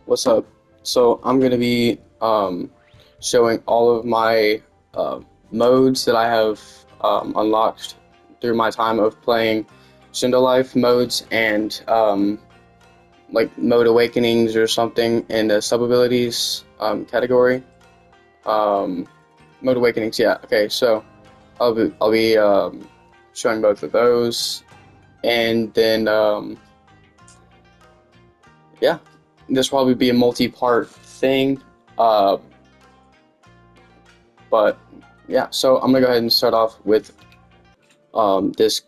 What's up? So I'm gonna be showing all of my modes that I have unlocked through my time of playing Shindo Life modes and like mode awakenings or something in the sub abilities category. Um, Mode awakenings, yeah. Okay, so I'll be showing both of those, and then yeah, this will probably be a multi-part thing. Uh, But yeah, so I'm gonna go ahead and start off with this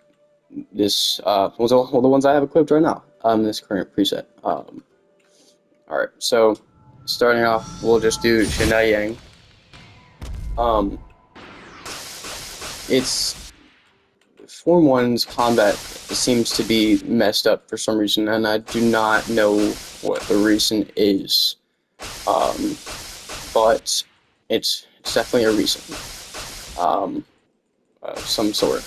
well, the ones I have equipped right now. This current preset. All right, so starting off, we'll just do Shinai Yang. Um, it's Form One's combat seems to be messed up for some reason, and I do not know what the reason is. Um, but it's definitely a reason. Um, of some sort.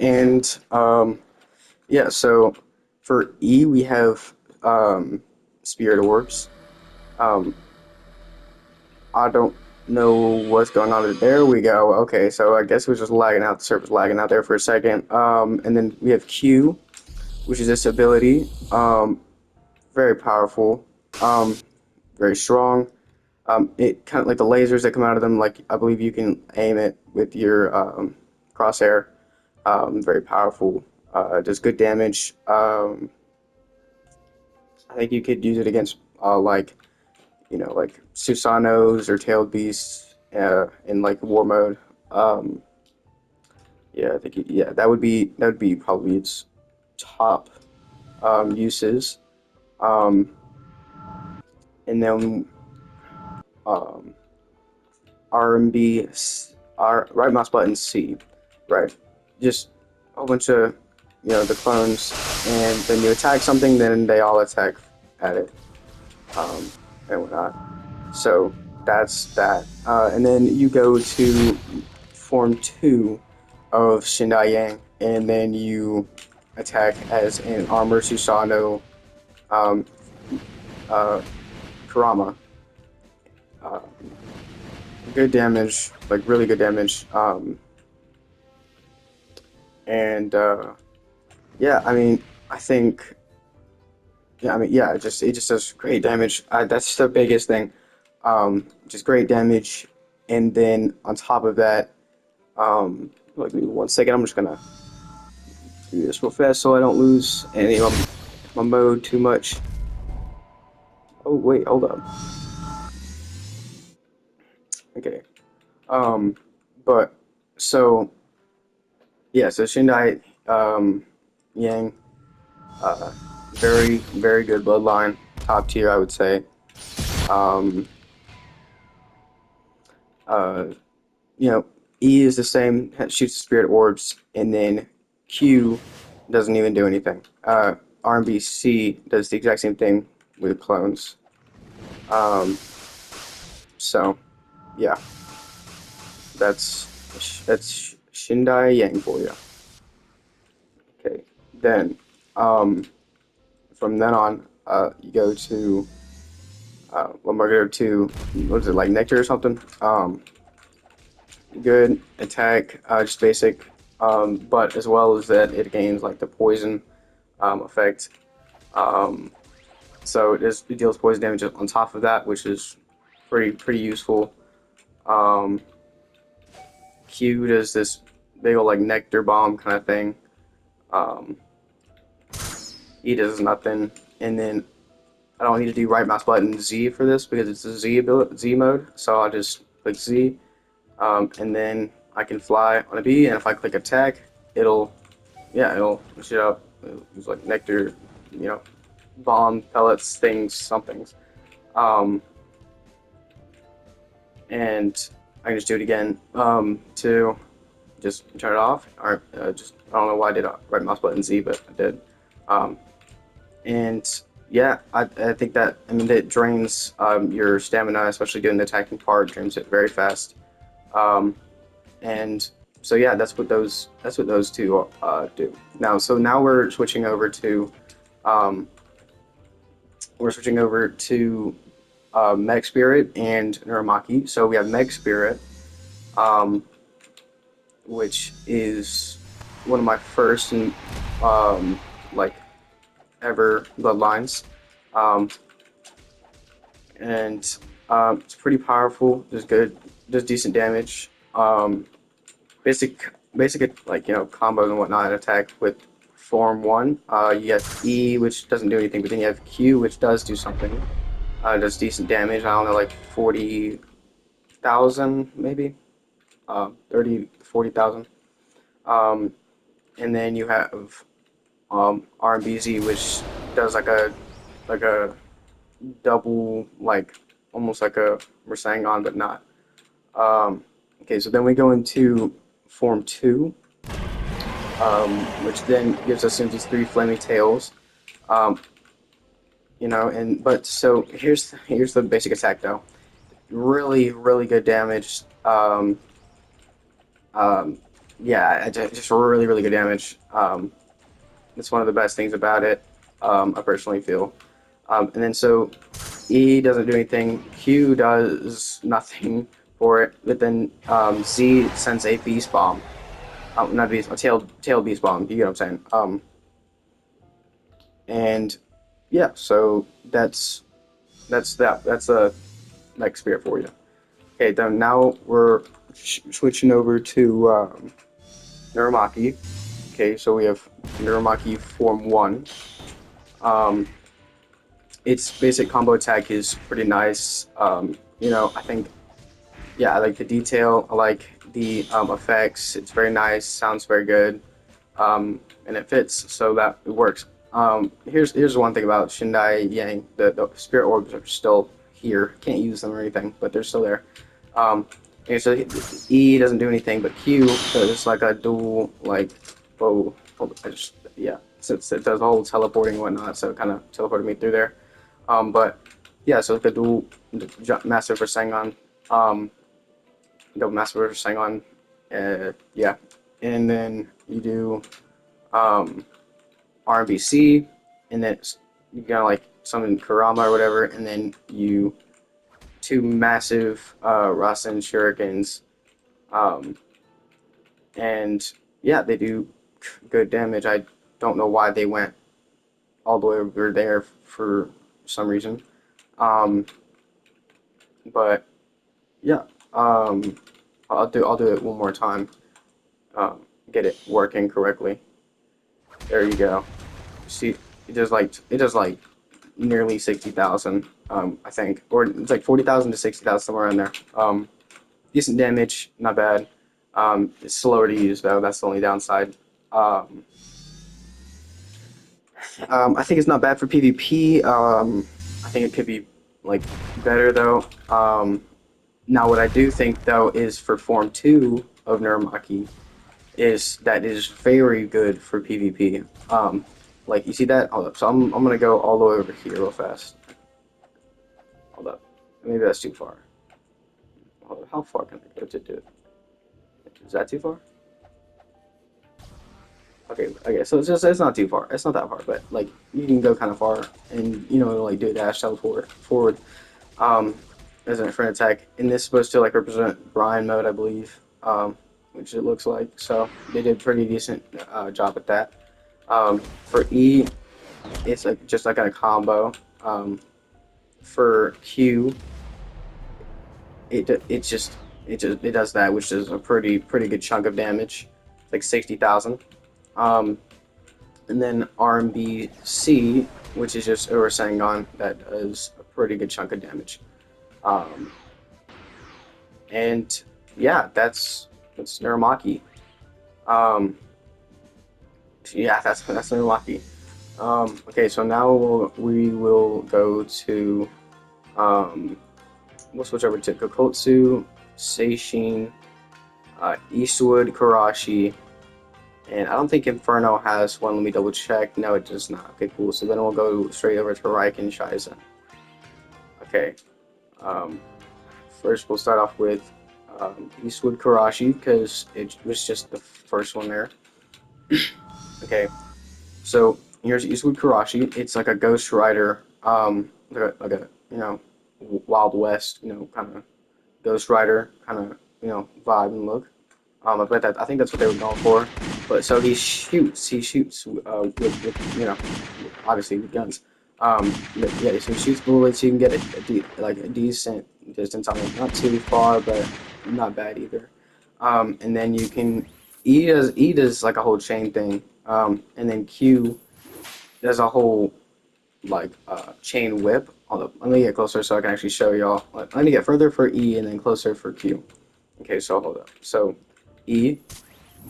And Yeah, so for E we have Spirit Orbs. Um, I don't know what's going on. There we go. Okay, so I guess it was just lagging out. The server's lagging out there for a second. And then we have Q, which is this ability. Very powerful. Um, very strong. It kind of like the lasers that come out of them. Like I believe you can aim it with your crosshair. Very powerful. Does good damage. I think you could use it against like like Susanos or tailed beasts in like war mode. Um, yeah, I think yeah that would be probably its top uses. Um, and then um, RMB R right mouse button C, right? Just a whole bunch of the clones, and then you attack something, then they all attack at it, um, and whatnot. So that's that. And then you go to Form 2 of Shindai Yang, and then you attack as an Armor Susano um, uh, Kurama. Uh, Good damage, like really good damage. And Yeah, I mean, I think, yeah, I mean, yeah, it just does great damage. That's the biggest thing. Just great damage, and then on top of that, like give me 1 second. I'm just gonna do this real fast so I don't lose any of my mode too much. Oh wait, hold up. Okay. Um, but so yeah, so Shindai Yang, uh, very good bloodline, top tier I would say. Um, uh, you know, E is the same, shoots the spirit orbs, and then Q doesn't even do anything. RMBC does the exact same thing with clones. Um, so yeah, that's Shindai Yang for you. Okay, then from then on, you go to what am I go to? What is it like Nectar or something? Good attack, just basic. But as well as that, it gains like the poison effect. Um, it deals poison damage on top of that, which is pretty useful. Um, Q does this big old like nectar bomb kind of thing. Um, E does nothing, and then I don't need to do right mouse button Z for this because it's a Z mode. So I'll just click Z, and then I can fly on a B. And if I click attack, it'll it'll shoot out it's like nectar, you know, bomb pellets, things, somethings. Um, and I can just do it again to just turn it off, or just I don't know why I did right mouse button Z, but I did. Um, and yeah, I think that I mean it drains your stamina, especially doing the attacking part, drains it very fast. Um, and so yeah, that's what those two do. Now, so now we're switching over to um, we're switching over to Mech Spirit and Nuramaki. So we have Mech Spirit, um, which is one of my first and um, like ever bloodlines, um, and it's pretty powerful. Does good, does decent damage. Basic like combos and whatnot. Attack with form one. You have E, which doesn't do anything, but then you have Q, which does do something. Does decent damage. I don't know, like 40,000 maybe. 30, 40,000. Um, and then you have RMBZ, which does like a double, like almost like a Rasengan, but not. Um, okay, so then we go into Form 2, which then gives us these three flaming tails. Um, and but so here's the basic attack though. Really, really good damage. Um, yeah, just really, really good damage. It's one of the best things about it. I personally feel. And then so E doesn't do anything. Q does nothing for it. But then Z sends a beast bomb. Not beast, a tail beast bomb. You get what I'm saying? And yeah, so that's that. That's a like spirit for you. Okay, then now we're switching over to Nuramaki. Okay, so we have Nuramaki Form 1. Um, its basic combo attack is pretty nice. I think, yeah, I like the detail. I like the effects. It's very nice. Sounds very good. And it fits, so that it works. Here's one thing about Shindai Yang. The spirit orbs are still here. Can't use them or anything, but they're still there. Um, okay, so E doesn't do anything, but Q, so it's like a dual, like, whoa, yeah, since it does the whole teleporting and whatnot, so it kind of teleported me through there. But yeah, so the dual master for Sangon, um, double master for Sangon, yeah, and then you do um, RBC, and then you got like summon Kurama or whatever, and then you two massive Rasen Shurikens, um, and yeah, they do good damage. I don't know why they went all the way over there for some reason, um, but yeah, I'll do it one more time. Get it working correctly. There you go. See, it does like nearly 60,000, I think, or it's like 40,000 to 60,000 somewhere in there. Decent damage, not bad. It's slower to use though. That's the only downside. Um, I think it's not bad for PvP. I think it could be like better though. Now, what I do think though is for Form 2 of Nuramaki is that is very good for PvP. Like you see that? Hold up. So I'm gonna go all the way over here real fast. Hold up. Maybe that's too far. Hold up. How far can I go to do it? Is that too far? Okay. So it's not too far. It's not that far, but like you can go kind of far, and like do a dash teleport forward. Um, as an friend attack, and this is supposed to like represent Brian mode, I believe. Which it looks like. So they did a pretty decent job at that. For E, it's like just like a combo. For Q, it does that, which is a pretty good chunk of damage, like 60,000. Um, and then RMBC, which is just Ura Sangon, that does a pretty good chunk of damage. Um, and yeah, that's Naramaki. Um, yeah, that's Naramaki. Okay, so now we will go to we'll switch over to Kokotsu, Seishin, Eastwood, Karashi, and I don't think Inferno has one. Let me double check. No, it does not. Okay, cool. So then we'll go straight over to Raiken Shizen. Okay. Um, First, we'll start off with Eastwood Karashi because it was just the first one there. Okay. So here's Eastwood Karashi. It's like a Ghost Rider like a Wild West, kind of Ghost Rider kind of vibe and look. But I think that's what they were going for. But so he shoots with obviously with guns. But yeah, so he shoots bullets. You can get like a decent distance on it, not too far, but not bad either. And then you can E does like a whole chain thing. And then Q does a whole like chain whip. Let me get closer so I can actually show y'all. Let me get further for E and then closer for Q. Okay, so hold up. So E,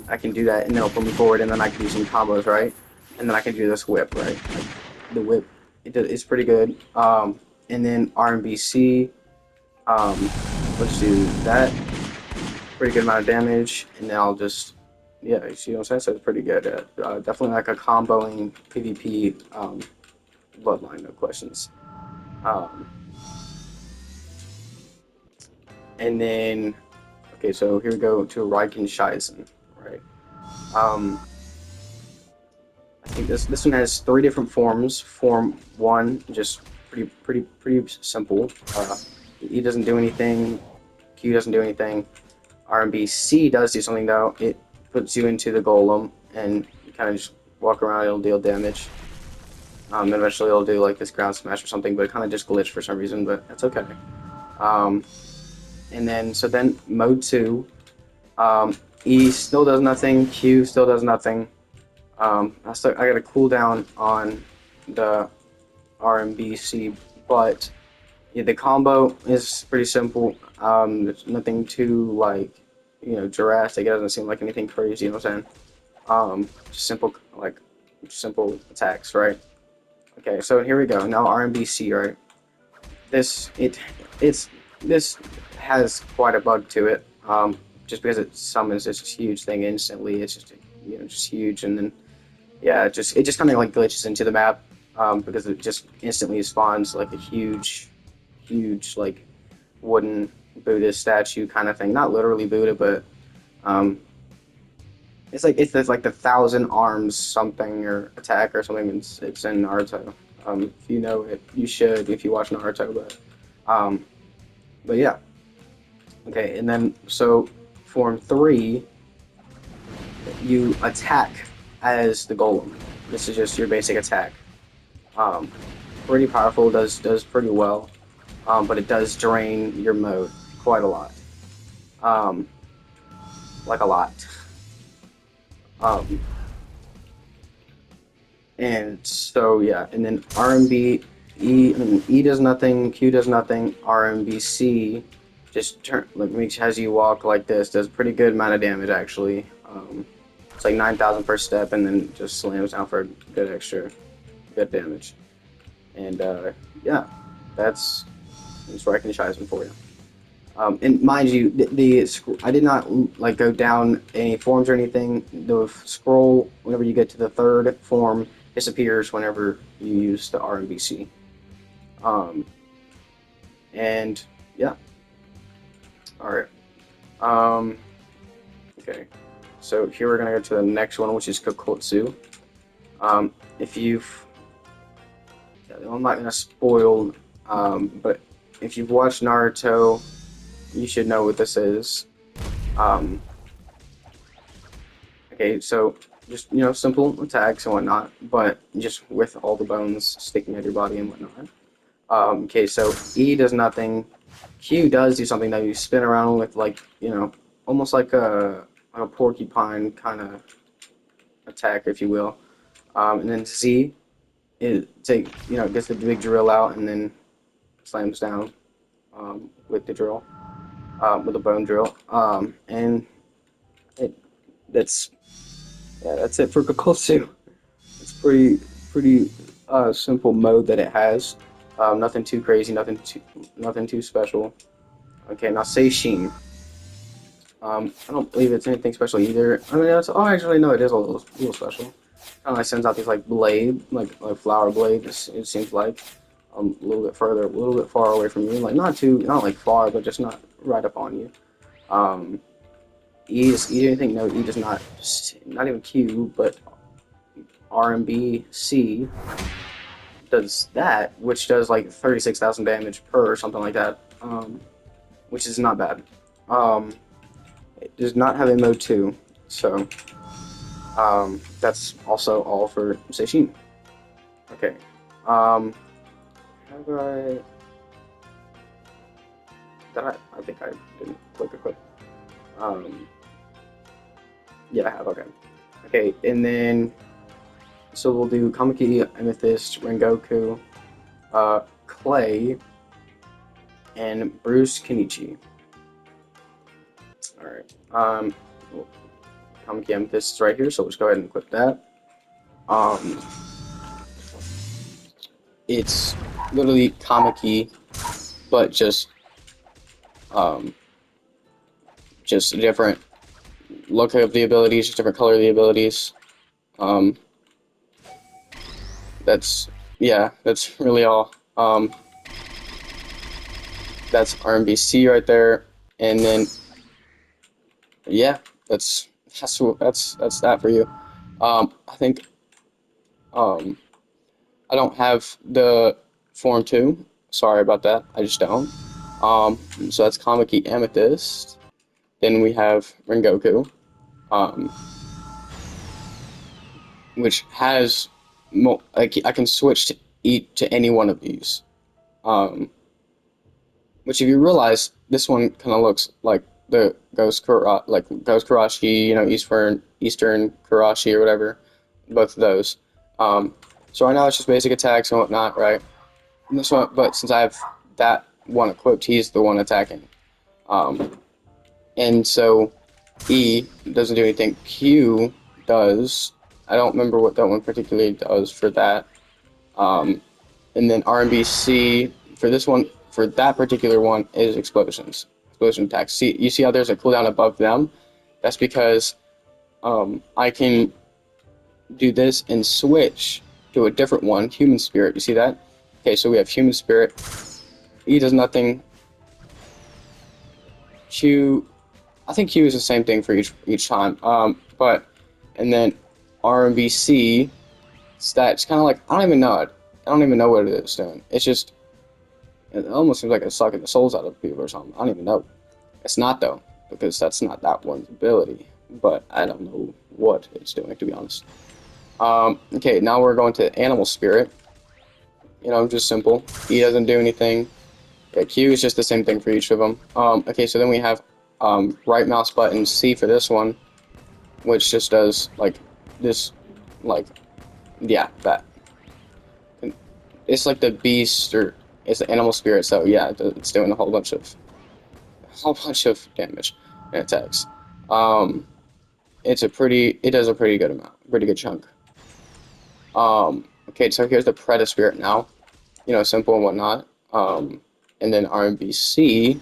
I can do that, and then it'll put me forward, and then I can do some combos, right? And then I can do this whip, right? Like the whip, it's pretty good. And then RMBC, let's do that. Pretty good amount of damage, and then I'll just, yeah, you see what I'm saying? So it's pretty good. Definitely like a comboing PvP bloodline, no questions. Um, and then, okay, so here we go to Raiken Shizen, right? Um, I think this one has three different forms. Form one, just pretty simple. E doesn't do anything. Q doesn't do anything. RMBC does do something though. It puts you into the golem and you kind of just walk around. It'll deal damage. And eventually it'll do like this ground smash or something, but it kind of just glitched for some reason. But that's okay. Um, and then mode two. E still does nothing. Q still does nothing. I got a cooldown on the RMBC, but yeah, the combo is pretty simple. There's nothing too like drastic. It doesn't seem like anything crazy. You know what I'm saying? Just simple attacks, right? Okay, so here we go. Now RMBC, right? This it it's this has quite a bug to it. Just because it summons this huge thing instantly, it's just just huge, and then yeah, it just kind of like glitches into the map because it just instantly spawns like a huge like wooden Buddha statue kind of thing. Not literally Buddha, but um, it's like the thousand arms something or attack or something. It's in Naruto. If you know it, you should if you watch Naruto. Um, but yeah, okay. And then so form three, you attack as the golem. This is just your basic attack. Um, Pretty powerful. Does pretty well. But it does drain your mode quite a lot. Um, like a lot. Um, and so yeah, and then RMB E, I mean, E does nothing, Q does nothing, RMBC just makes has you walk like this, does pretty good amount of damage actually. It's like 9,000 per step, and then just slams down for good damage. And yeah, that's Reichenscheisen for you. And mind you, I did not like go down any forms or anything. The scroll, whenever you get to the third form, disappears whenever you use the RMBC. Um, and yeah, all right. Um, okay, so here we're gonna go to the next one, which is Kokotsu. If you've, I'm not gonna spoil, but if you've watched Naruto, you should know what this is. Um, okay, so just simple attacks and whatnot, but just with all the bones sticking out your body and whatnot. Okay, so E does nothing. Q does do something that you spin around with, like almost like a porcupine kind of attack, if you will. And then Z, gets the big drill out and then slams down with the drill, with the bone drill. And it that's yeah, that's it for Kokotsu. It's pretty simple mode that it has. Nothing too crazy, nothing too special. Okay, now Seishin. I don't believe it's anything special either. I mean, actually no, it is a little special. Kind of like sends out these like like flower blades. It seems like a little bit further, a little bit far away from you. Like not like far, but just not right up on you. Um, E anything? No, E does not even Q, but R and B C does that, which does like 36,000 damage per or something like that, which is not bad. It does not have a mode 2, so that's also all for Seishin. Okay. How do I... I think I didn't click equip. Yeah, I have, okay. Okay, and then, so we'll do Kamiki, Amethyst, Rengoku, Clay, and Bruce Kenichi. Alright, well, Kamiki Amethyst is right here, so let's go ahead and equip that. It's literally Kamiki, but um, just a different look of the abilities, just different color of the abilities. Um, that's, yeah, that's really all. That's RMBC right there, and then yeah, that's that for you. I think um, I don't have the Form 2. Sorry about that. I just don't. So that's Kamiki Amethyst. Then we have Rengoku, um, which has I can switch to any one of these. Um, which if you realize, this one kind of looks like the Ghost Kurashi, Eastern Kurashi or whatever, both of those. So right now it's just basic attacks and whatnot, right? And this one, but since I have that one equipped, he's the one attacking. And so E doesn't do anything. Q does. I don't remember what that one particularly does for that. Um, and then RMBC for this one, for that particular one, is explosions, explosion attacks. See, you see how there's a cooldown above them? That's because I can do this and switch to a different one, Human Spirit. You see that? Okay, so we have Human Spirit. E does nothing. Q, I think Q is the same thing for each time. And then RMBC, it's kind of like I don't even know it. I don't even know what it is doing. It's just it almost seems like it's sucking the souls out of people or something. I don't even know. It's not though, because that's not that one's ability. But I don't know what it's doing, to be honest. Okay, now we're going to Animal Spirit. Just simple. E doesn't do anything. Yeah, Q is just the same thing for each of them. Okay, so then we have right mouse button C for this one, which just does like this, like yeah, that. It's like the beast or it's the animal spirit, so yeah, it's doing a whole bunch of damage and attacks. Um, it does a pretty good amount, pretty good chunk. Okay, so here's the Predator Spirit now, simple and whatnot. And then RMBC,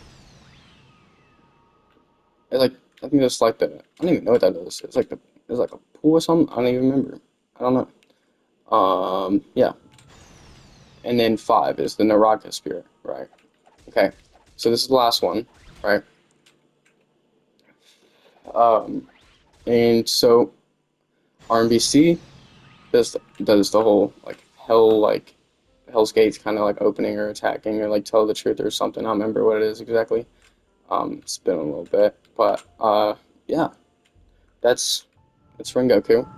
it's like I think it's like I don't even know what that is. It's like a pool or something. I don't even remember. I don't know. Yeah. And then 5 is the Naraka Spirit, right? Okay. So this is the last one, right? Um, and so RMBC does the whole Hell's Gates kind of like opening or attacking or like tell the truth or something. I don't remember what it is exactly. It's been a little bit, but yeah, that's Rengoku.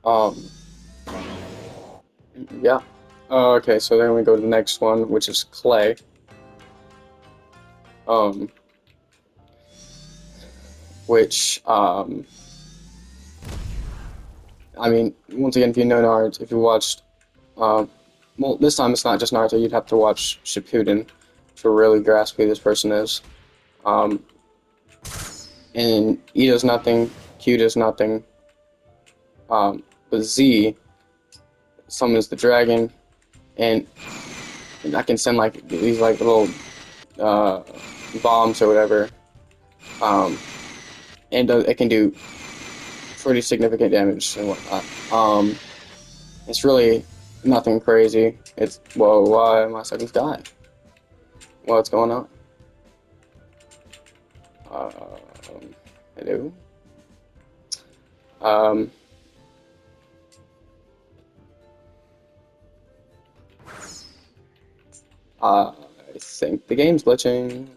Um, yeah. Okay, so then we go to the next one, which is Clay. Um, which I mean, once again, if you know Naruto, if you watched, well, this time it's not just Naruto. You'd have to watch Shippuden to really grasp who this person is. Um, and E does nothing, Q does nothing. But Z summons the dragon, and I can send like these like little uh, bombs or whatever. And it can do pretty significant damage and whatnot. It's really nothing crazy. It's whoa, why am I seconds die? What's going on? Hello. Um, I think the game's glitching.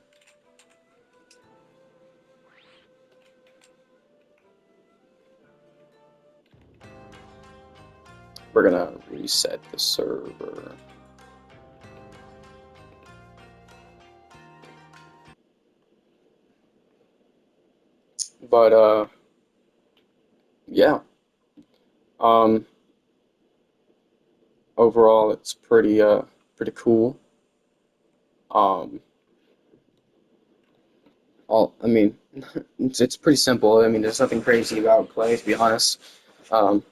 We're gonna reset the server. But yeah. Um, Overall, it's pretty cool. Um, I mean, it's pretty simple. I mean, there's nothing crazy about Clay, to be honest. Um,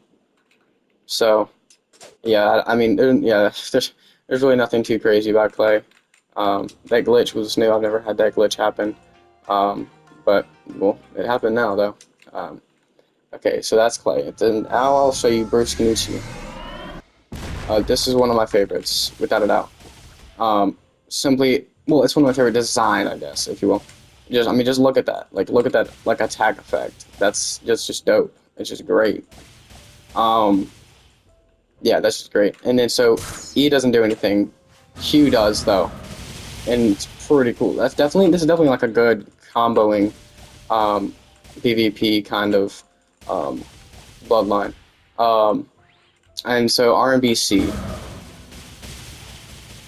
so yeah, I mean, yeah, there's really nothing too crazy about Clay. That glitch was new. I've never had that glitch happen. Um, but well, it happened now though. Um, okay, so that's Clay. Then now I'll show you Bruce Canucci. This is one of my favorites, without a doubt. Um, Simply, well, it's one of my favorite design, I guess, if you will. I mean, just look at that. Like, look at that, like, attack effect. That's just dope. It's just great. Um, yeah, that's just great. And then so E doesn't do anything. Q does though, and it's pretty cool. This is definitely like a good comboing, um, PvP kind of, um, bloodline. Um, and so RMBC,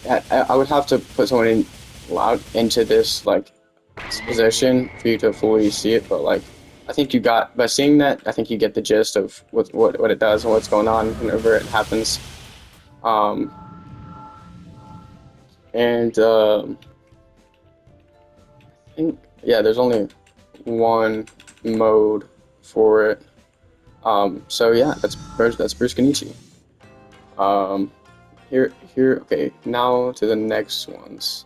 I would have to put someone in loud into this like position for you to fully see it, but like I think you got by seeing that, I think you get the gist of what it does and what's going on whenever it happens. Um, and I think yeah, there's only one mode for it. So yeah, that's Bruce Kenichi. Um, okay. Now to the next ones.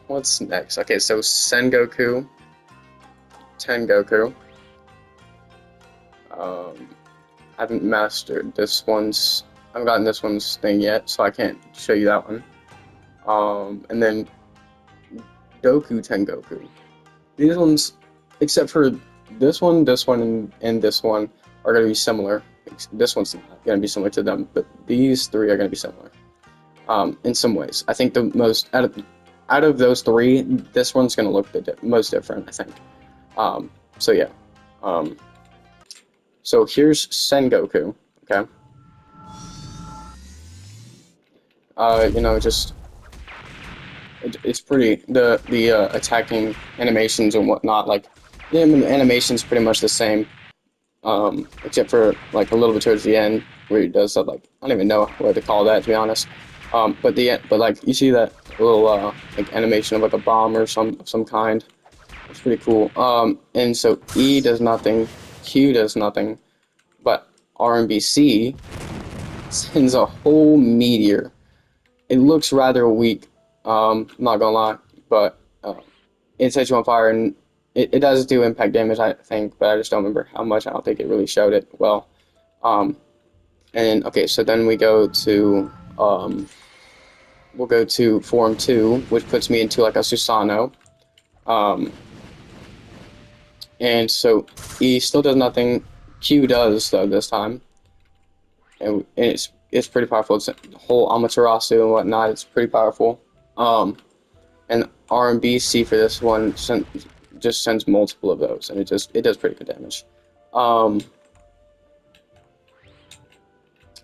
What's next? Okay, so Sengoku, Tengoku. Um, I haven't mastered this one's. I haven't gotten this one's thing yet, so I can't show you that one. And then Doku Tengoku. These ones, except for this one, and this one, are going to be similar. This one's not going to be similar to them, but these three are going to be similar. In some ways, I think the most out of those three, this one's going to look the most different. I think. So yeah. Um, so here's Sengoku. Okay. Just it's pretty the attacking animations and whatnot. Like the animation's pretty much the same, except for like a little bit towards the end where he does that. Like I don't even know what to call that, to be honest. But like you see that little like animation of like a bomb or some kind. It's pretty cool. And so E does nothing, Q does nothing, but RMBC sends a whole meteor. It looks rather weak. Not gonna lie, but it sets you on fire, and it does do impact damage, I think, but I just don't remember how much. I don't think it really showed it well. Um, and okay, so then we'll go to Form 2, which puts me into like a Susano. Um, and so E still does nothing. Q does though this time, and it's pretty powerful. It's a whole Amaterasu and whatnot. It's pretty powerful. And RMBC for this one just sends multiple of those, and it does pretty good damage. Um,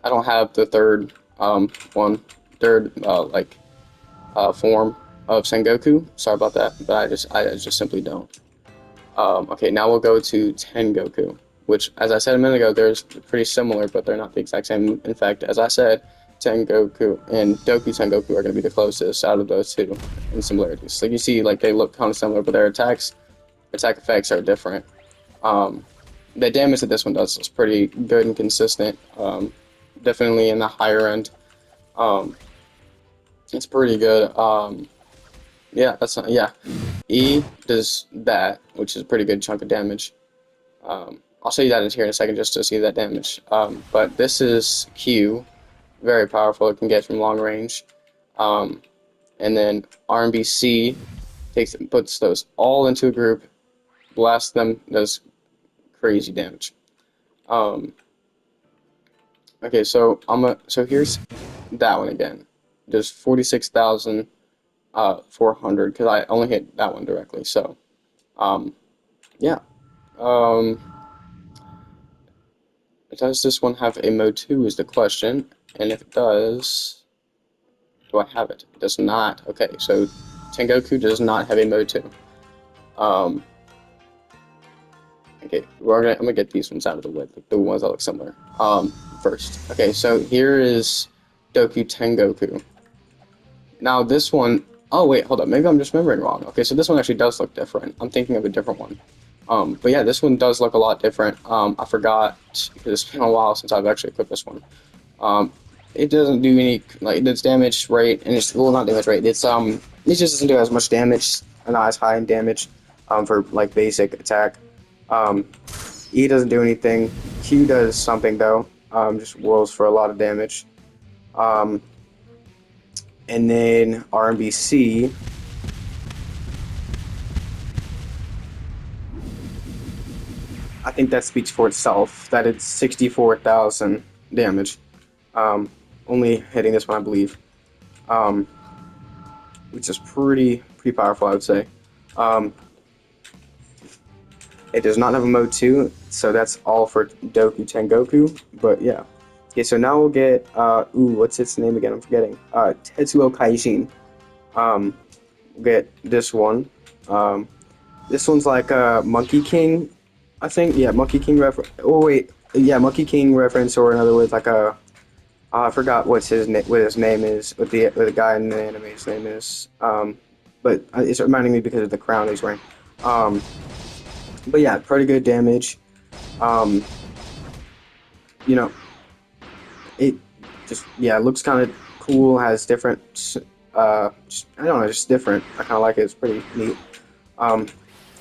I don't have the third form of Sengoku. Sorry about that, but I just simply don't. Okay, now we'll go to Tengoku, which, as I said a minute ago, they're pretty similar, but they're not the exact same. In fact, as I said, Tengoku and Doku Tengoku are going to be the closest out of those two in similarities. So you see, like they look kind of similar, but their attack effects are different. Um, the damage that this one does is pretty good and consistent. Definitely in the higher end. Um, it's pretty good. Yeah, that's not, yeah. E does that, which is a pretty good chunk of damage. I'll show you that in here in a second just to see that damage. But this is Q, very powerful. It can get from long range. Um, and then RMBC puts those all into a group, blasts them, does crazy damage. Um, okay, so here's that one again. does 46,000 400 because I only hit that one directly. So yeah. Um, does this one have a mode 2 is the question, and if it does, do I have it? It does not. Okay, so Tengoku does not have a mode 2. Um, okay, I'm gonna get these ones out of the way, the ones that look similar. First. Okay, so here is Doku Tengoku. Now this one, oh wait, hold up, maybe I'm just remembering wrong. Okay, so this one actually does look different. I'm thinking of a different one. But yeah, this one does look a lot different. I forgot because it's been a while since I've actually equipped this one. Um, it doesn't do any like its damage rate, and it's well not damage rate. It just doesn't do as much damage, not as high in damage. For like basic attack. Um, E doesn't do anything. Q does something though. Just whirls for a lot of damage. Um, and then RMBC. I think that speaks for itself. That it's 64,000 damage. Um, only hitting this one, I believe. Um, which is pretty powerful, I would say. Um, it does not have a mode 2, so that's all for Doku Tengoku. But yeah. Okay, so now we'll get what's its name again? I'm forgetting. Tetsuo Kaijin. Um, we'll get this one. Um, this one's like Monkey King, I think. Yeah, Monkey King reference. Oh wait, yeah, Monkey King reference, or in other words, like a I forgot what his name is, what the guy in the anime's name is. But it's reminding me because of the crown he's wearing. Um, but yeah, pretty good damage. Um, you know, it just yeah, it looks kind of cool. Has different, I don't know, just different. I kind of like it. It's pretty neat. Um,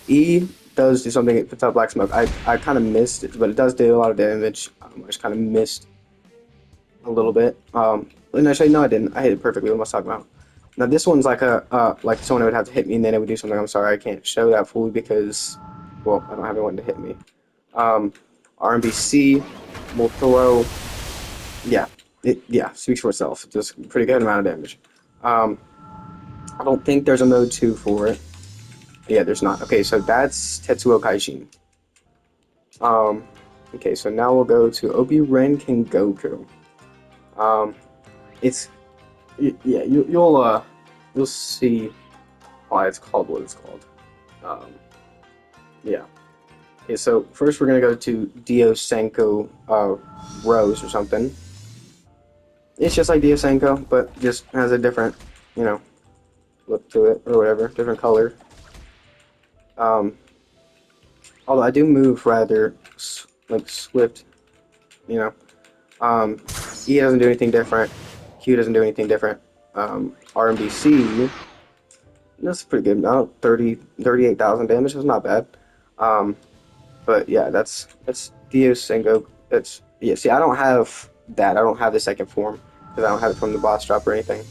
E does do something. It puts out black smoke. I kind of missed it, but it does do a lot of damage. I just kind of missed a little bit. And actually, no, I didn't. I hit it perfectly. What am I talking about? Now this one's like a like someone would have to hit me and then it would do something. I'm sorry, I can't show that fully because well, I don't have anyone to hit me. Um, RMBC will throw. Yeah, it speaks for itself. Just a pretty good amount of damage. Um, I don't think there's a mode 2 for it. Yeah, there's not. Okay, so that's Tetsuo Kaishin. Um, okay, so now we'll go to Obi Ren Kengoku. Um, it's yeah, you'll see why it's called what it's called. Um, yeah. Okay, so first we're gonna go to Dio Senko Rose or something. It's just like Dio Senko, but just has a different, you know, look to it or whatever, different color. Um, although I do move rather like swift, you know. Um, E doesn't do anything different. Q doesn't do anything different. RMBC, that's pretty good amount. 38,000 damage. That's not bad. Um, but yeah, that's Dio Sengo. That's yeah. See, I don't have that. I don't have the second form because I don't have it from the boss drop or anything.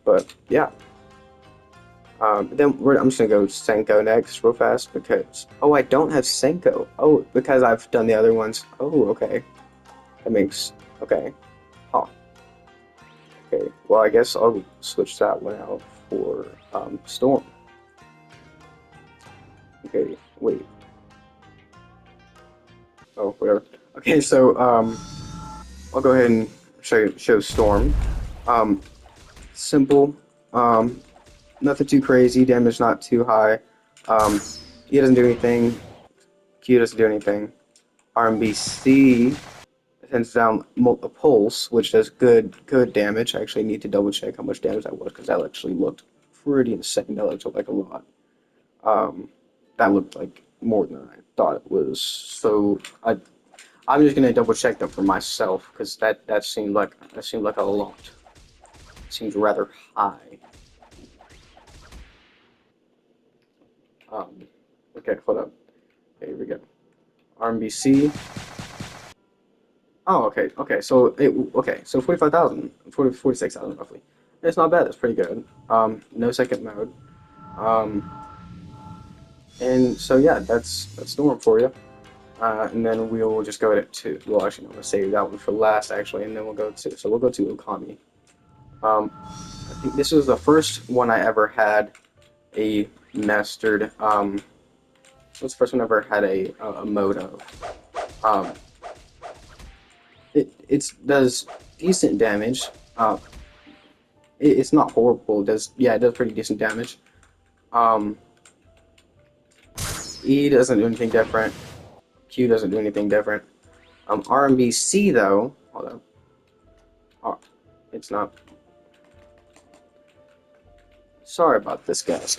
But yeah. I'm just gonna go Senko next real fast because oh I don't have Senko. Oh, because I've done the other ones. Oh, okay. That makes okay. Huh. Okay. Well, I guess I'll switch that one out for Storm. Okay. Wait. Oh, whatever. Okay, so I'll go ahead and show Storm. Um, simple. Um, nothing too crazy. Damage not too high. Um, he doesn't do anything. Q doesn't do anything. RMBC sends down a pulse, which does good damage. I actually need to double check how much damage that was because that actually looked pretty insane. That looked like a lot. Um, that looked like more than I thought it was. So I'm just gonna double check that for myself because that seemed like a lot. It seems rather high. Um, okay, hold up. Okay, here we go. RMBC. Oh, okay. So 45,000, 46,000 roughly. It's not bad. It's pretty good. No second mode. Um, and so yeah, that's Storm for you. And then we'll just go to two. Well, actually, no, we'll save that one for last actually, and then we'll go to Okami. I think this was the first one I ever had a mastered. It was the first one I ever had a mode of. Um, it does decent damage. It's not horrible. It does, yeah, it does pretty decent damage. Um, E doesn't do anything different. Q doesn't do anything different. R and B C though, hold on. Oh, it's not. Sorry about this, guys.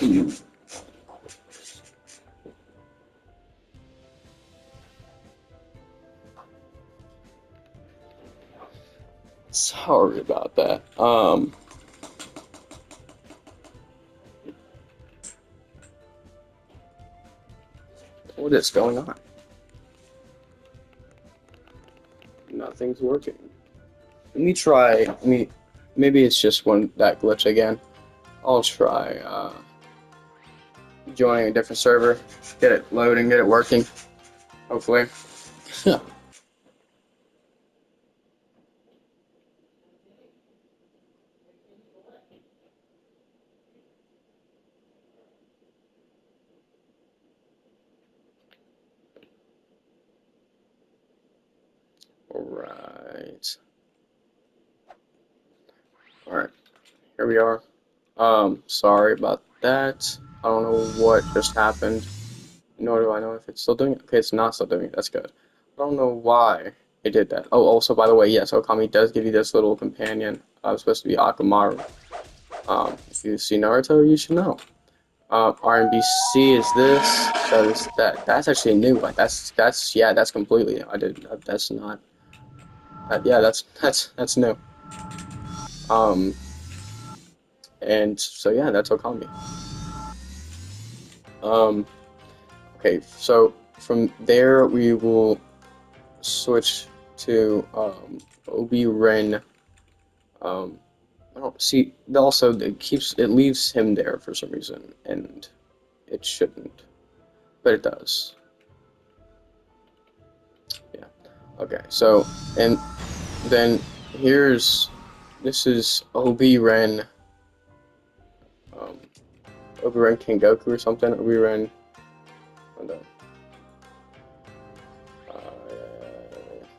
Sorry about that. What is going on? Nothing's working. Let me try. Maybe it's just that glitch again. I'll try joining a different server, get it loading, get it working. Hopefully. Alright. Alright. Here we are. Sorry about that. I don't know what just happened. Nor do I know if it's still doing it. Okay, it's not still doing it. That's good. I don't know why it did that. Oh, also, by the way, yes, Okami does give you this little companion. Supposed to be Akamaru. If you see Naruto, you should know. RNBC is this. So is that. That's actually new. Like yeah, that's completely new. I did. That's not. Yeah, that's new. Um, and so yeah, that's Okami. Um, okay, so from there we will switch to Obi Ren. Um, I don't see. Also, it leaves him there for some reason, and it shouldn't, but it does. Yeah. Okay. So, and then this is Obi Ren. Um, Obi Ren King Goku or something. Obi Ren. Oh, no.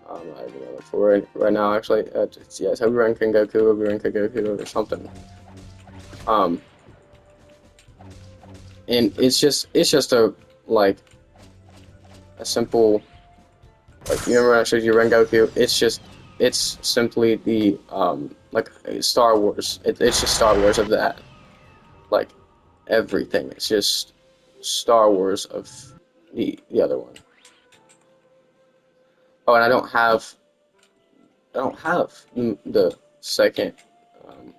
I'm not even gonna look for it right now. Actually, it's Obi Ren King Goku, Obi Ren King Goku, or something. Um, and it's just like a simple, like, you remember when I showed you Rengoku? It's simply the like Star Wars. It's just Star Wars of that, like everything. It's just Star Wars of the other one. Oh, and I don't have the second, um,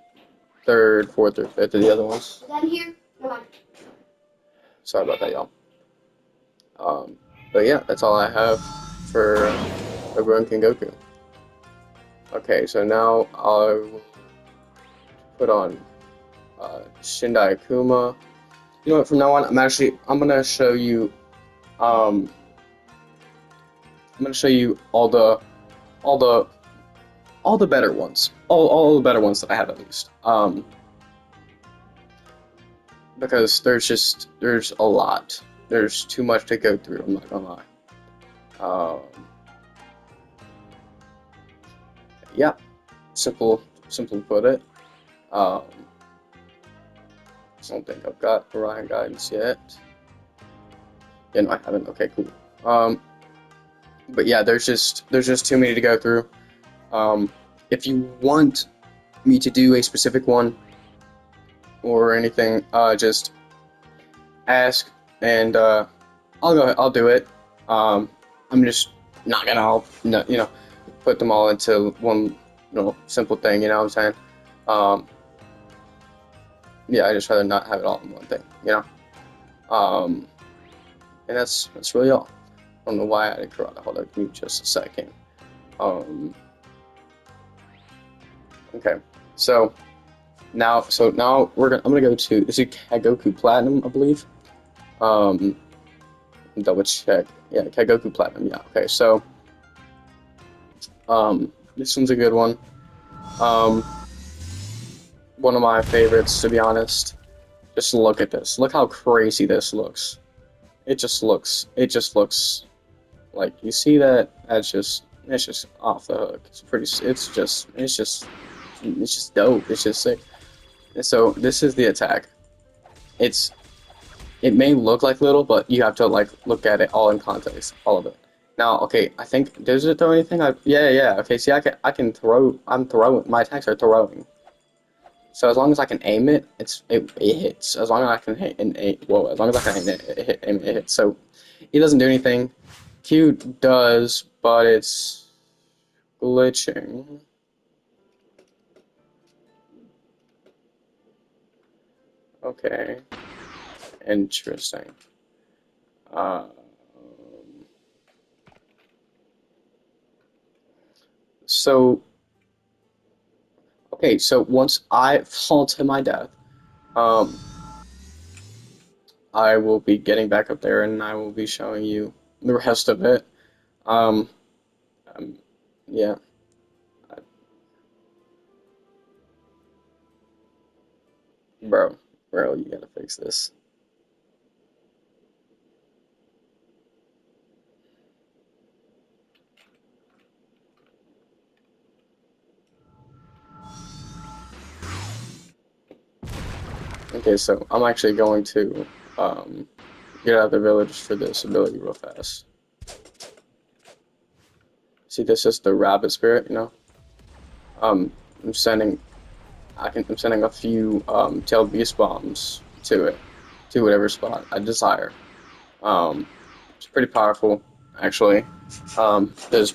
third, fourth, or fifth of the other ones. Down here. Come on. Sorry about that, y'all. But yeah, that's all I have for Obi-Wan King Goku. Okay, so now I will put on Shindai Akuma. You know what? From now on, I'm gonna show you um I'm gonna show you all the all the better ones, all the better ones that I have at least. Because there's a lot. There's too much to go through. I'm not gonna lie. Um, yeah, simple to put it. Um, I don't think I've got Orion guidance yet. Yeah, no, I haven't. Okay, cool. But yeah, there's just too many to go through. If you want me to do a specific one or anything, just ask and I'll do it. I'm just not gonna all put them all into one simple thing. You know what I'm saying? Um, yeah, I just rather not have it all in one thing. Um, and that's really all. I don't know why I added Karada. Hold on, give me just a second. Um, okay, so now I'm gonna go to, is it Kagoku Platinum, I believe. Um, Double check. Yeah, Kagoku Platinum. Yeah. Okay, so this one's a good one. Um, one of my favorites, to be honest. Just look at this. Look how crazy this looks. It just looks like, you see that? It's just off the hook. It's just dope. It's just sick. And so this is the attack. It's it may look like little, but you have to like look at it all in context, all of it. Now, okay, I think does it throw anything? Yeah. Okay, see, I can throw. I'm throwing. My attacks are throwing. So as long as I can aim it, it hits. As long as I can hit and aim, whoa, as long as I can aim it, it hits. So it doesn't do anything. Q does, but it's glitching. Okay, interesting. Um, so okay, so once I fall to my death, um, I will be getting back up there and I will be showing you the rest of it. Um, um yeah, bro, bro, you gotta fix this. Okay, so I'm actually going to um get out of the village for this ability real fast. See, this is the rabbit spirit, you know. Um, I'm sending I'm sending a few tailed beast bombs to it, to whatever spot I desire. Um, it's pretty powerful, actually. Does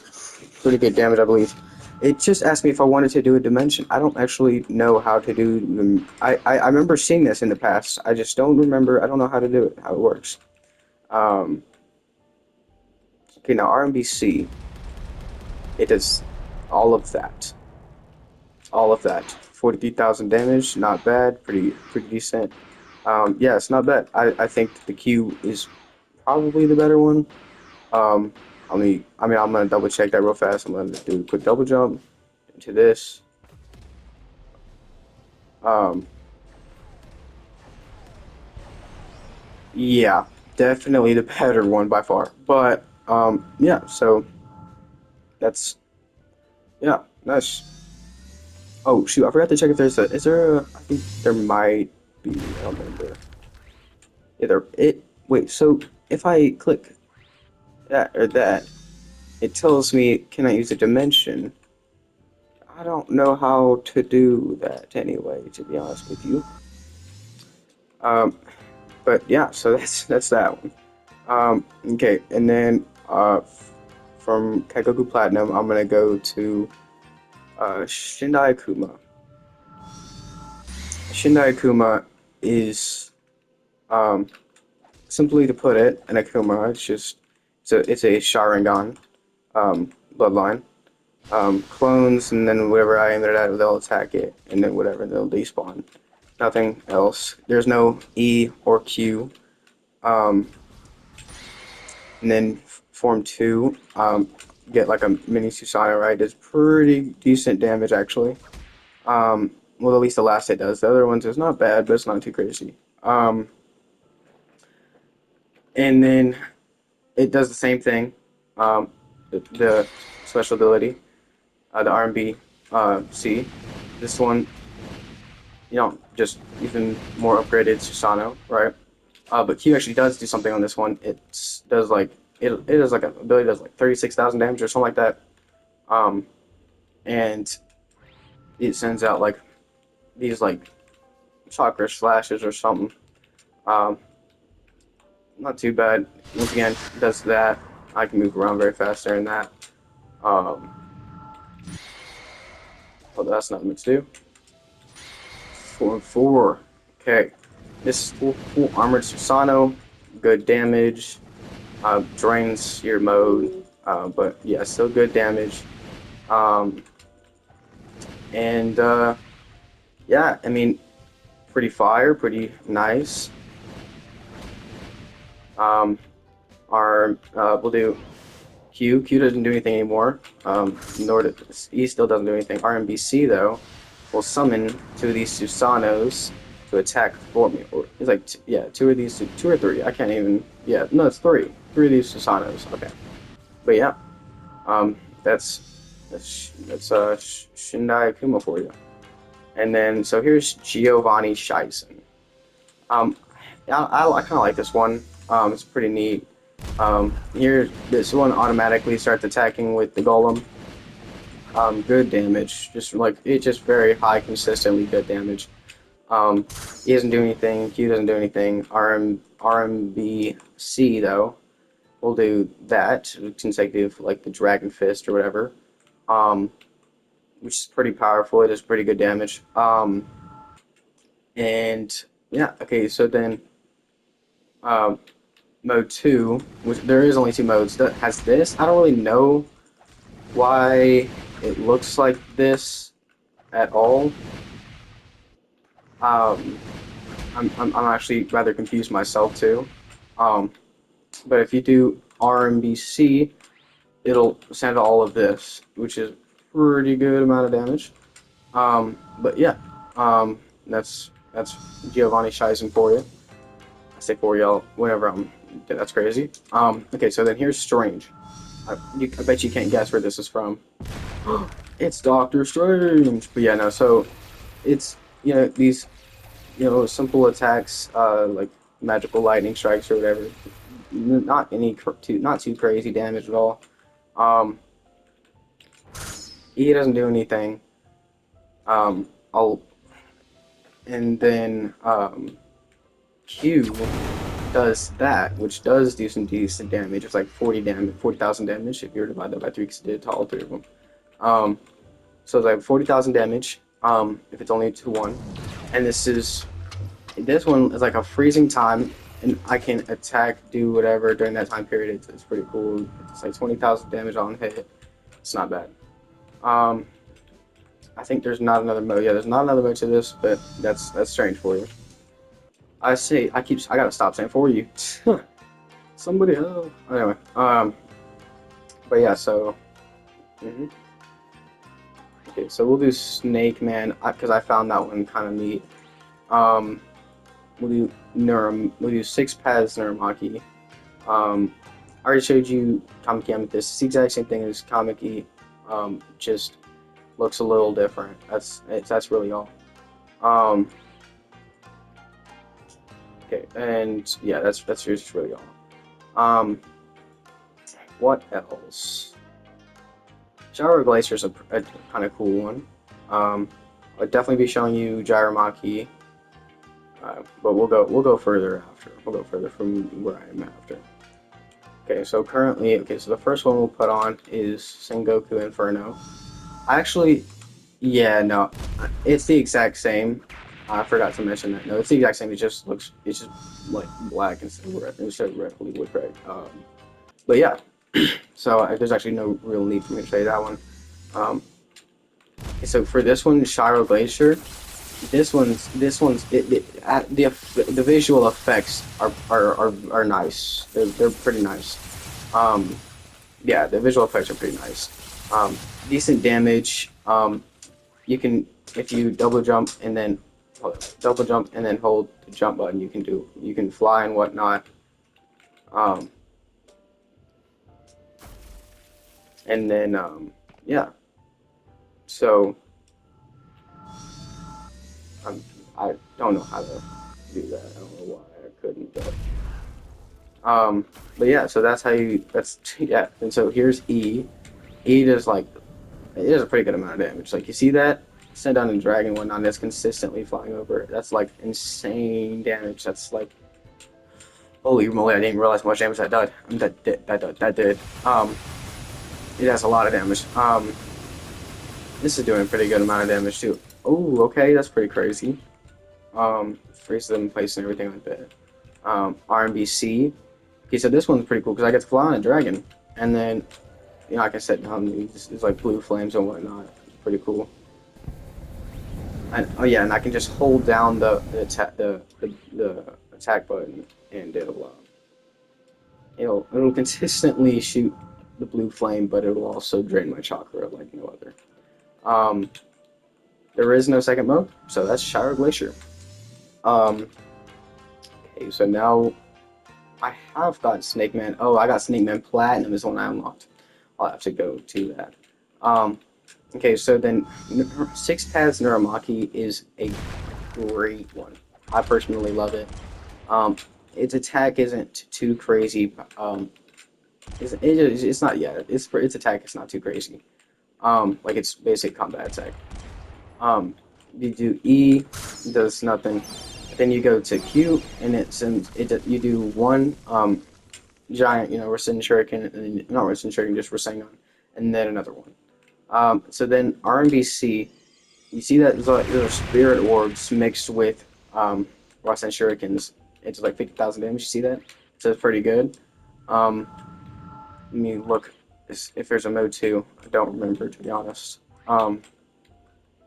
pretty good damage, I believe. It just asked me if I wanted to do a dimension. I don't actually know how to do them. I remember seeing this in the past. I just don't remember. I don't know how to do it, how it works. Um, okay, now RMBC, it does all of that. All of that. 43,000 damage, not bad. Pretty decent. Yeah, it's not bad. I think the Q is probably the better one. Um, I'm gonna double check that real fast. I'm gonna do a quick double jump into this. Um, yeah, definitely the better one by far. But yeah. So that's yeah, nice. Oh shoot, I forgot to check if there's a. Is there a? I think there might be. I don't remember. Either it. Wait. So if I click that or that, it tells me can I use a dimension? I don't know how to do that anyway, to be honest with you. Um, but yeah, so that's that one. Okay, and then from Kagoku Platinum, I'm gonna go to Shindai Akuma. Shindai Akuma is um, simply to put it, an Akuma. It's a Sharingan bloodline. Clones, and then whatever I aim it at, they'll attack it, and then whatever they'll despawn. Nothing else. There's no E or Q. Um, and then Form 2, get like a mini Susanoo, right? Does pretty decent damage, actually. Well, at least the last hit does. The other ones is not bad, but it's not too crazy. And then it does the same thing. The special ability, the R&B C. This one, just even more upgraded Susanoo, right? But Q actually does do something on this one. It does like an ability does like 36,000 damage or something like that. Um, and it sends out like these like chakra slashes or something. Um, not too bad. Once again, it does that. I can move around very fast during that. Um, oh, that's not much to do. 4 4. Okay. This is full armored Susano. Good damage. Drains your mode. But yeah, still good damage. Um, and yeah, I mean, pretty fire, pretty nice. Um, we'll do Q. Q doesn't do anything anymore. Nor does E still doesn't do anything. RMBC though. will summon two of these Susanos to attack for me. Or it's like yeah, two of these, two or three. I can't even. Yeah, no, it's three. Three of these Susanos. Okay, but yeah, um, that's Shindai Akuma for you. And then so here's Giovanni Scheisen. Um, I kind of like this one. It's pretty neat. Here, this one automatically starts attacking with the golem. Good damage. Just like it's just very high, consistently good damage. Um, he doesn't do anything. Q doesn't do anything. RMBC though will do that consecutive, like the Dragon Fist or whatever. Um, which is pretty powerful. It does pretty good damage. And yeah, okay. So then, um, mode two, which there is only two modes, that has this. I don't really know why it looks like this at all. Um, I'm actually rather confused myself too. Um, but if you do RMBC, it'll send all of this, which is pretty good amount of damage. But yeah, that's Giovanni Scheisen for you. I say for y'all whenever I'm. Yeah, that's crazy. Okay, so then here's Strange. I bet you can't guess where this is from. It's Doctor Strange. But yeah, no. So it's these simple attacks like magical lightning strikes or whatever. Not too crazy damage at all. Um, he doesn't do anything. I'll and then Q does that, which does do some decent damage. It's like 40,000 damage if you're divided by three, because it did to all three of them. Um, so it's like 40,000 damage. If it's only 2-1, and this one is like a freezing time, and I can attack, do whatever during that time period. It's pretty cool. It's like 20,000 damage on hit. It's not bad. Um, I think there's not another mode. Yeah, there's not another mode to this, but that's strange for you. I gotta stop saying for you. Somebody help. Anyway, but yeah, so mhm. Okay, so we'll do Snake Man because I found that one kind of neat. Um, we'll do six paths Neuramaki. I already showed you Kamiki Amethyst. It's the exact same thing as Kamiki, just looks a little different. That's really all. Um, okay, and yeah, that's just really all. Um, what else? Gyro Glacier is a kind of cool one. I'll definitely be showing you Gyromaki, but we'll go further after. We'll go further from where I am after. Okay, so currently, so the first one we'll put on is Sengoku Inferno. Actually, yeah, no, it's the exact same. I forgot to mention that. No, it's the exact same. It's just like black instead of red Hollywood gray. But yeah, so there's actually no real need for me to say that one. Um, so for this one, Shiro Glacier, the visual effects are nice. They're pretty nice. Um, yeah, the visual effects are pretty nice. Decent damage. You can if you double jump and then hold the jump button. You can fly and whatnot. Um, and then yeah. So I don't know how to do that. I don't know why I couldn't. But yeah, so that's how you. That's yeah. And so here's E. E does like it does a pretty good amount of damage. Like you see that send down a dragon and whatnot that's consistently flying over. That's like insane damage. That's like holy moly! I didn't realize how much damage that did. That did. It has a lot of damage. This is doing a pretty good amount of damage too. Oh, okay, that's pretty crazy. Freeze them in place and everything like that. RMBC. Okay, so this one's pretty cool because I get to fly on a dragon, and then I can set down these like blue flames and whatnot. Pretty cool. And oh yeah, and I can just hold down the attack button, and it'll consistently shoot the blue flame, but it'll also drain my chakra like no other. Um, there is no second mode, so that's Shire Glacier. Um, okay, so now I have got Snake Man. Oh, I got Snake Man Platinum is the one I unlocked. I'll have to go to that. Um, okay, so then Six Paths Nuramaki is a great one. I personally love it. Um, its attack isn't too crazy. It's not yet. It's for its attack. It's not too crazy. Like its basic combat attack. You do E, does nothing. Then you go to Q, and you do one giant, Rasen Shuriken, and then, not Rasen Shuriken, just Rasengan, and then another one. So then RMBC, you see that there's spirit orbs mixed with Rasen Shurikens. It's like 50,000 damage. You see that? So it's pretty good. Um, Let me look if there's a mode 2. I don't remember, to be honest.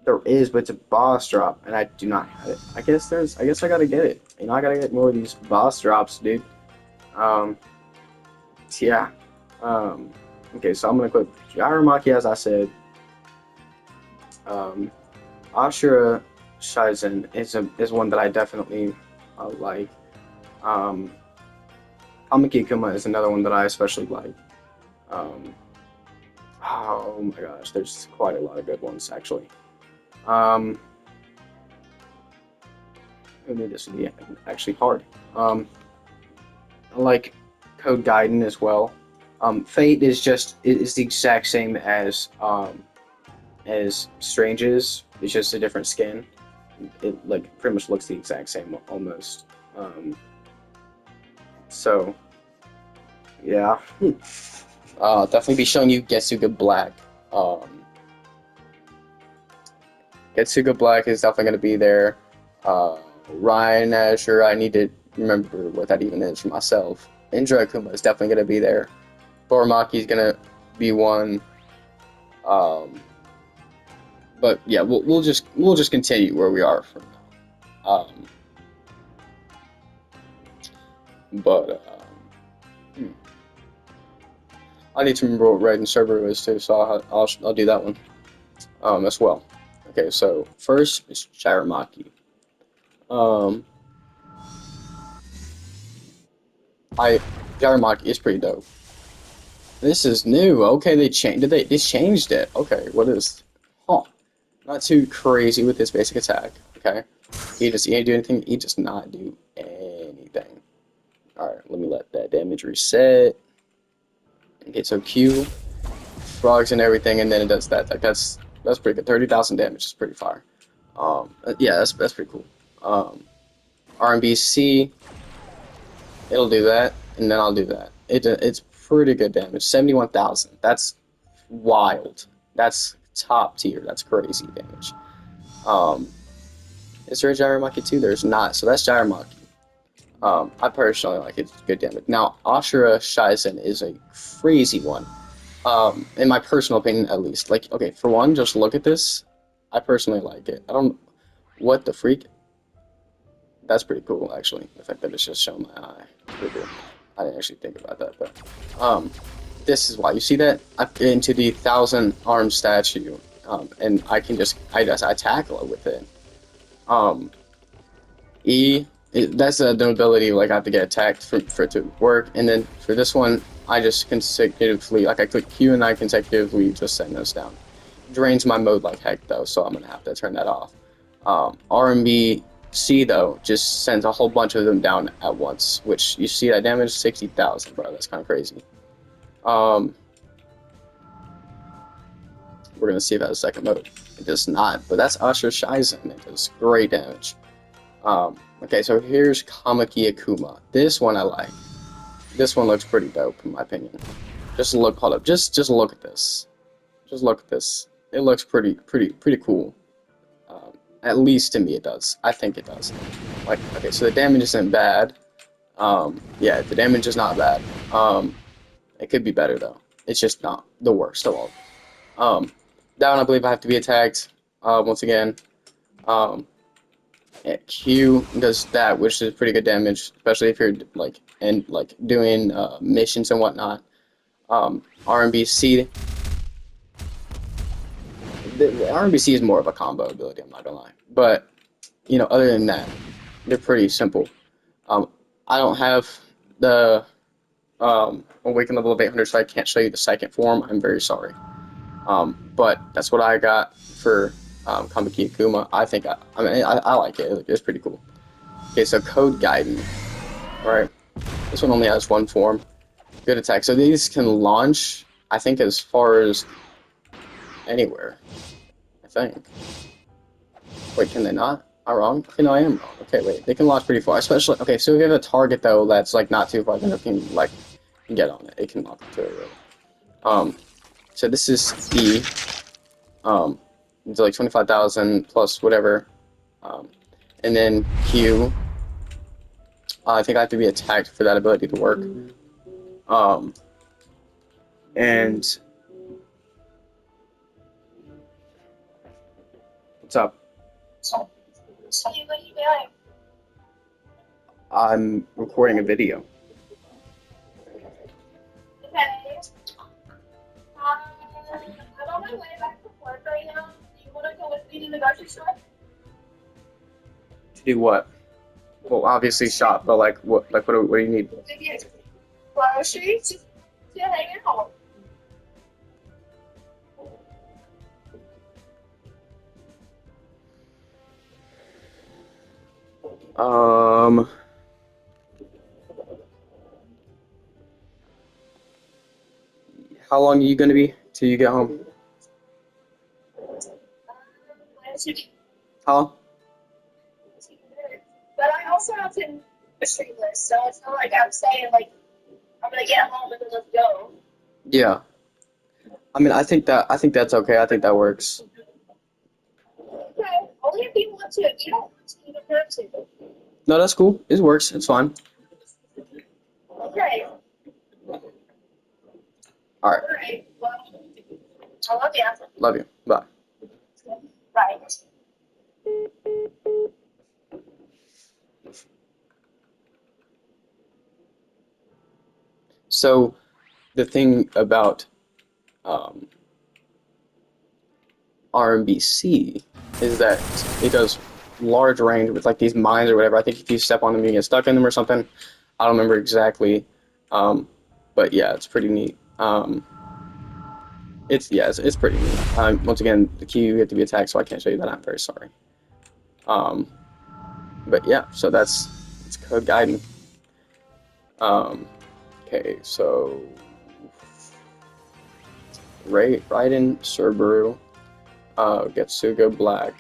There is, but it's a boss drop, and I do not have it. I guess I gotta get it. I gotta get more of these boss drops, dude. Um, yeah. Okay, so I'm gonna put Gyromaki, as I said. Um, Ashura Shizen is one that I definitely like. Um, Kamiki Kuma is another one that I especially like. Um, oh my gosh, there's quite a lot of good ones, actually. Um, this would be actually hard. I like Code Gaiden as well. Fate is the exact same as Strange's. It's just a different skin. It like pretty much looks the exact same almost. So yeah, definitely be showing you Getsuga Black. Getsuga Black is definitely going to be there. Ryan Azure, I need to remember what that even is for myself. Indra Akuma is definitely going to be there. Boramaki is going to be one. But yeah, we'll just continue where we are for now. But I need to remember what Raiden server is too, so I'll do that one as well. Okay, so first is Gyromaki. Gyromaki is pretty dope. This is new. Okay, they changed it. Okay, what is? Huh. Not too crazy with his basic attack. Okay, he ain't do anything. He does not do anything. All right, let me let that damage reset. Okay, so Q, frogs and everything, and then it does that. Like that's pretty good. 30,000 damage is pretty fire. Yeah, that's pretty cool. RMBC, it'll do that, and then I'll do that. It's pretty good damage. 71,000. That's wild. That's top tier. That's crazy damage. Is there a Gyromaki too? There's not. So that's Gyromaki. I personally like it. Good damage. Now, Ashura Shizen is a crazy one. In my personal opinion, at least. Like, okay, for one, just look at this. I personally like it. I don't. What the freak? That's pretty cool, actually. The fact that it's just showing my eye. Pretty cool. I didn't actually think about that, but this is why you see that I get into the 1,000-arm statue, and I tackle it with it. That's the ability, like I have to get attacked for it to work, and then for this one, I just consecutively, like I click Q and I consecutively just send those down. Drains my mode like heck though, so I'm gonna have to turn that off. RMBC though just sends a whole bunch of them down at once, which you see that damage 60,000, bro. That's kind of crazy. We're gonna see if it has a second mode. It does not, but that's Usher Shizen. It does great damage. Okay, so here's Kamiki Akuma. This one I like. This one looks pretty dope in my opinion. Just look, hold up. Just look at this. Just look at this. It looks pretty cool. At least to me it does. I think it does. Like, okay, so the damage isn't bad. Yeah, the damage is not bad. It could be better though. It's just not the worst of all. Down, I believe I have to be attacked. Once again. Q does that, which is pretty good damage, especially if you're doing missions and whatnot. RMBC, the RBC is more of a combo ability. I'm not gonna lie, but other than that, they're pretty simple. Um, I don't have the awaken level of 800, so I can't show you the second form. I'm very sorry. But that's what I got for Kamiki Akuma. I like it. It's pretty cool. Okay, so Code Gaiden. Right. This one only has one form. Good attack. So these can launch, I think, as far as anywhere. I think. Wait, can they not? Am I wrong? Okay, no, I am wrong. Okay, wait. They can launch pretty far. Especially, okay, so if you have a target, though, that's, like, not too far, then it can, like, get on it. It can launch to it, really. So this is E. It's like 25,000 plus whatever. And then Q. I think I have to be attacked for that ability to work. And what's up? What are you doing? I'm recording a video. Okay. I'm on my way back from work right now. Do you want to go with me to the grocery store? To do what? Well, obviously shop, but like what? Like what do you need? To get groceries? Just to hang out. Um, how long are you gonna be till you get home? How long? But I also have to grocery list, so it's not like I'm saying like I'm gonna get home and then let's go. Yeah. I mean, I think that's okay. I think that works. Okay. Only if you want to. If you don't want to, you don't have to. No, that's cool. It works. It's fine. Okay. All right. Alright. Well, I love you. Love you. Bye. Bye. So the thing about um, RMBC is that it does large range with like these mines or whatever. I think if you step on them, you get stuck in them or something. I don't remember exactly, but yeah, it's pretty neat. It's pretty neat. Once again, the key you get to be attacked, so I can't show you that. I'm very sorry. Um, but yeah, so it's Code Gaiden. Okay, so Raiden, Subaru, Getsuga Black.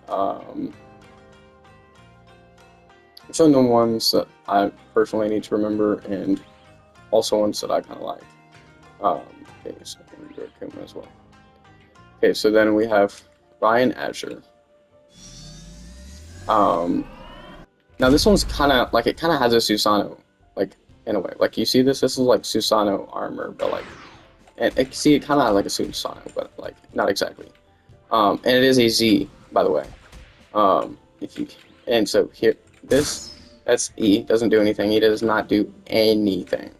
Um, I'm showing the ones that I personally need to remember, and also ones that I kind of like. Okay, so I'm going to do Akuma as well. Okay, so then we have Ryan Azure. Now this one's kind of like it kind of has a Susanoo, like in a way. Like you see this is like Susanoo armor, but like, and see it kind of has like a Susanoo, but like not exactly. And it is a Z, by the way. If you and so here that's E doesn't do anything. E does not do anything.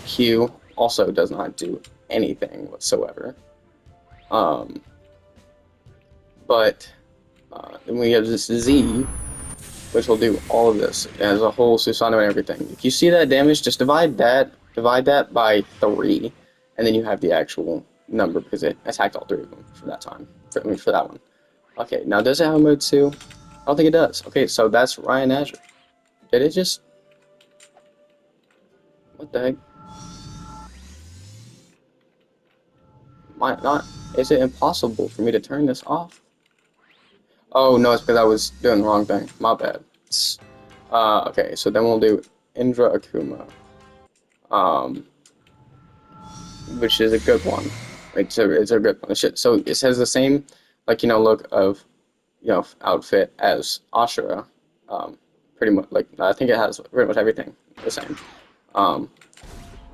Q also does not do anything whatsoever. Um, but then we have this Z, which will do all of this as a whole Susanoo and everything. If you see that damage, just divide that by 3, and then you have the actual number because it attacked all 3 of them for that time. For that one. Okay, now does it have a mode 2? I don't think it does. Okay, so that's Ryan Azure. Did it just... What the heck? Might not... Is it impossible for me to turn this off? Oh, no, it's because I was doing the wrong thing. My bad. Okay, so then we'll do Indra Akuma. Which is a good one. It's a good one. So it has the same, like, look of, outfit as Ashura. Pretty much, like, I think it has pretty much everything the same. Um,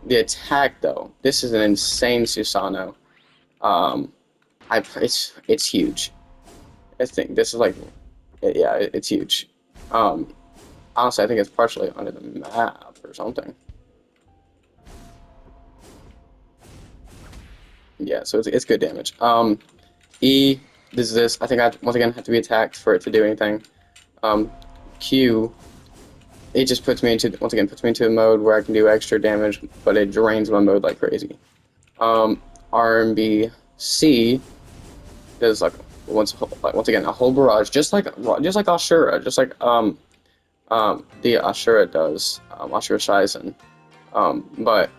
the attack, though, this is an insane Susanoo. Um, it's huge. I think this is like, yeah, it's huge. Um, Honestly, I think it's partially under the map or something. Yeah, so it's good damage. E, this is this. I think I once again have to be attacked for it to do anything. Um, Q, it just puts me into once again puts me into a mode where I can do extra damage, but it drains my mode like crazy. R and B, C does like once again a whole barrage, just like Ashura, just like the Ashura does, Ashura Shizen. But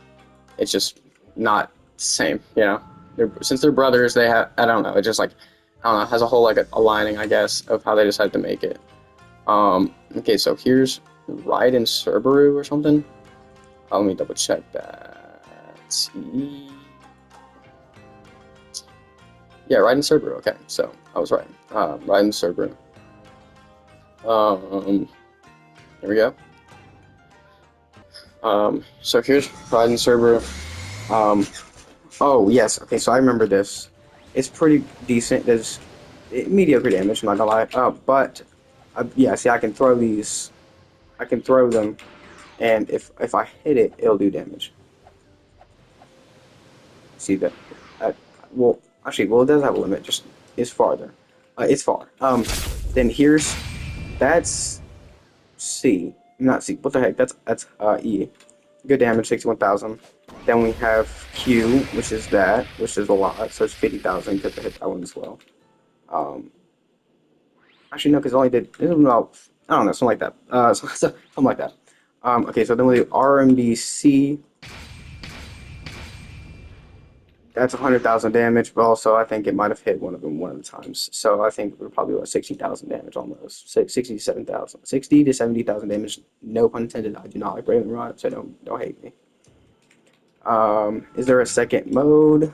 it's just not the same, you know. Since they're brothers, they have I don't know. It just like I don't know has a whole like a lining I guess of how they decided to make it. Okay, so here's Raiden Cerberus or something. Let me double check that. Yeah, Raiden Cerberus. Okay, so I was right. Raiden Cerberus. Um, here we go. So here's Raiden Cerberus. Um, oh yes. Okay, so I remember this. It's pretty decent. There's mediocre damage. I'm not gonna lie. But yeah. See, I can throw these. I can throw them, and if I hit it, it'll do damage. See that? Uh, well, actually, well, it does have a limit. Just it's farther. It's far. Then here's that's C. Not C. What the heck? That's E. Good damage, 61,000. Then we have Q, which is a lot. So it's 50,000 because I hit that one as well. Um, actually, no, because it only did. No, I don't know, something like that. Something like that. Okay, so then we do RMBC. That's 100,000 damage, but also I think it might have hit one of them one of the times. So I think we're probably about 60,000 damage almost. 67,000. 60 to 70,000 damage. No pun intended. I do not like Raven Rod, so don't hate me. Is there a second mode?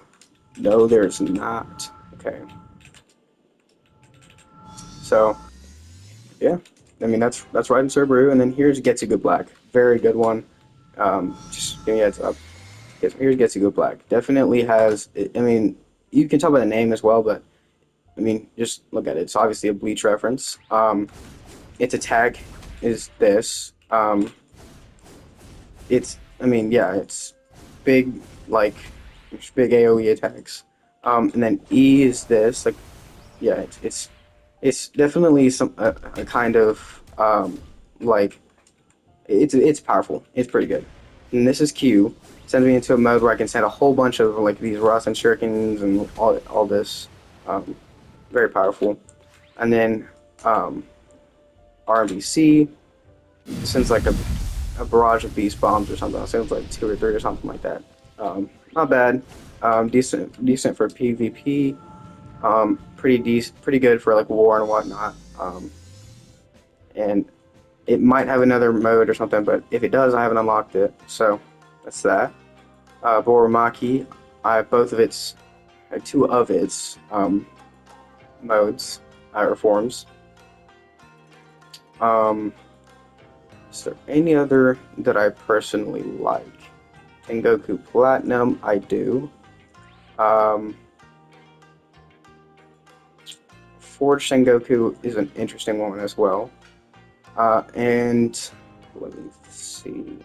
No, there's not. Okay. So yeah. I mean that's Raiden Cerberus, and then here's Getsuga Black. Very good one. Just give me a heads up. Here's Getsuga Black. Definitely has I mean, you can tell by the name as well, but I mean, just look at it. It's obviously a Bleach reference. Its attack is this. I mean, yeah, it's big, like, big AoE attacks. And then E is this. Like, yeah, it's definitely a kind of, like, it's powerful. It's pretty good. And this is Q. Sends me into a mode where I can send a whole bunch of, like, these Rasen Shurikens and all this. Um, very powerful. And then RBC sends like a barrage of beast bombs or something. It sounds like two or three or something like that. Not bad. Decent for PvP. Pretty good for like war and whatnot. And it might have another mode or something, but if it does, I haven't unlocked it. So that's that. Boramaki, I have two of its modes or forms. Um, is there any other that I personally like? Tengoku Platinum, I do. Um, Forge Sengoku is an interesting one as well. And let me see.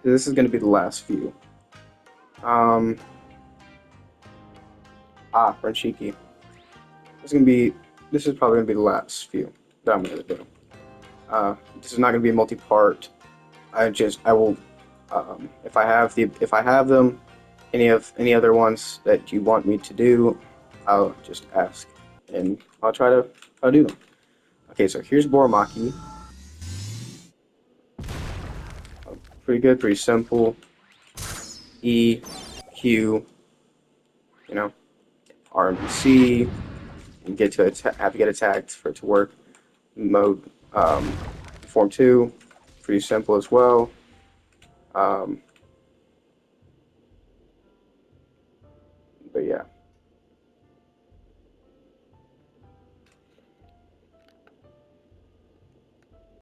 This is going to be the last few. Renshiki. This is probably going to be the last few that I'm going to do. This is not going to be multi-part. I will, if I have them, any other ones that you want me to do, I'll just ask, and I'll do them. Okay, so here's Boramaki. Pretty good, pretty simple. E, Q, you know, RMC, and have to get attacked for it to work. Mode, Form 2, pretty simple as well. Um, but yeah.